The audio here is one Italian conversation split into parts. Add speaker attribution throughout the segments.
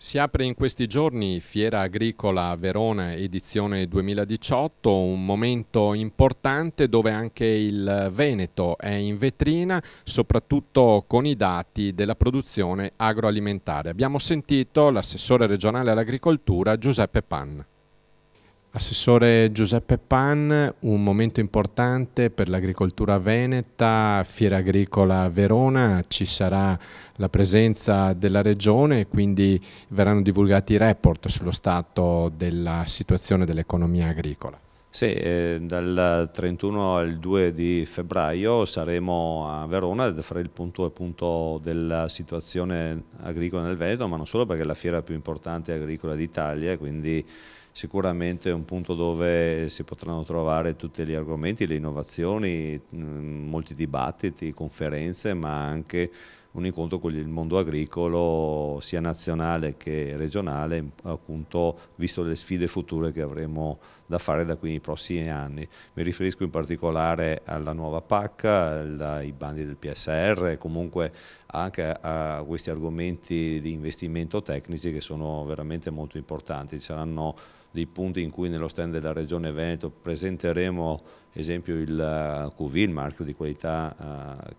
Speaker 1: Si apre in questi giorni Fiera Agricola Verona edizione 2018, un momento importante dove anche il Veneto è in vetrina, soprattutto con i dati della produzione agroalimentare. Abbiamo sentito l'assessore regionale all'agricoltura Giuseppe Pan. Assessore Giuseppe Pan, un momento importante per l'agricoltura veneta, Fiera Agricola Verona, ci sarà la presenza della regione e quindi verranno divulgati i report sullo stato della situazione dell'economia agricola.
Speaker 2: Sì, dal 31 al 2 di febbraio saremo a Verona a fare il punto a punto della situazione agricola nel Veneto, ma non solo perché è la fiera più importante agricola d'Italia, quindi sicuramente è un punto dove si potranno trovare tutti gli argomenti, le innovazioni, molti dibattiti, conferenze, ma anche un incontro con il mondo agricolo sia nazionale che regionale, appunto visto le sfide future che avremo da fare da qui nei prossimi anni. Mi riferisco in particolare alla nuova PAC, ai bandi del PSR, comunque anche a questi argomenti di investimento tecnici che sono veramente molto importanti. Ci saranno dei punti in cui nello stand della Regione Veneto presenteremo esempio il QV, il marchio di qualità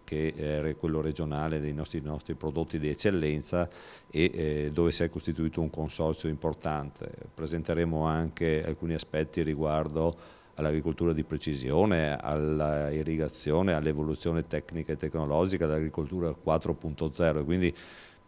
Speaker 2: che è quello regionale dei nostri prodotti di eccellenza e dove si è costituito un consorzio importante. Presenteremo anche alcuni aspetti riguardo all'agricoltura di precisione, all'irrigazione, all'evoluzione tecnica e tecnologica, all'agricoltura 4.0, quindi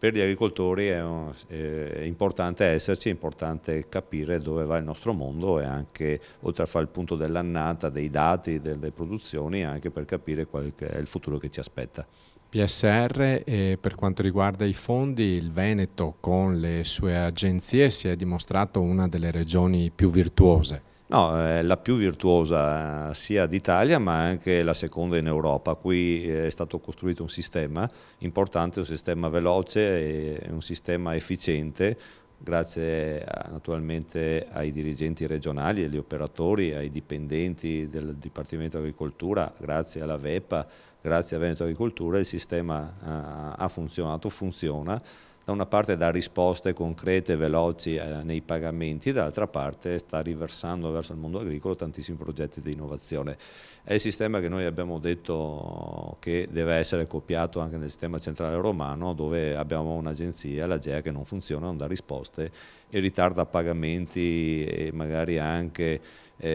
Speaker 2: per gli agricoltori è importante esserci, è importante capire dove va il nostro mondo e anche, oltre a fare il punto dell'annata, dei dati, delle produzioni, anche per capire qual è il futuro che ci aspetta.
Speaker 1: PSR e per quanto riguarda i fondi, il Veneto con le sue agenzie si è dimostrato una delle regioni più virtuose.
Speaker 2: No, è la più virtuosa sia d'Italia ma anche la seconda in Europa. Qui è stato costruito un sistema importante, un sistema veloce e un sistema efficiente grazie naturalmente ai dirigenti regionali, agli operatori, ai dipendenti del Dipartimento Agricoltura, grazie alla VEPA, grazie a Veneto Agricoltura il sistema ha funzionato, funziona. Da una parte dà risposte concrete e veloci nei pagamenti, dall'altra parte sta riversando verso il mondo agricolo tantissimi progetti di innovazione. È il sistema che noi abbiamo detto che deve essere copiato anche nel sistema centrale romano, dove abbiamo un'agenzia, l'AGEA, che non funziona, non dà risposte e ritarda pagamenti e magari anche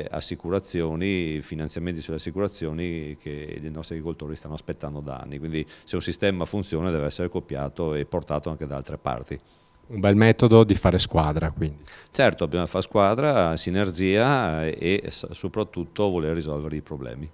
Speaker 2: assicurazioni, finanziamenti sulle assicurazioni che i nostri agricoltori stanno aspettando da anni. Quindi se un sistema funziona deve essere copiato e portato anche da altre parti.
Speaker 1: Un bel metodo di fare squadra, quindi.
Speaker 2: Certo, bisogna fare squadra, sinergia e soprattutto voler risolvere i problemi.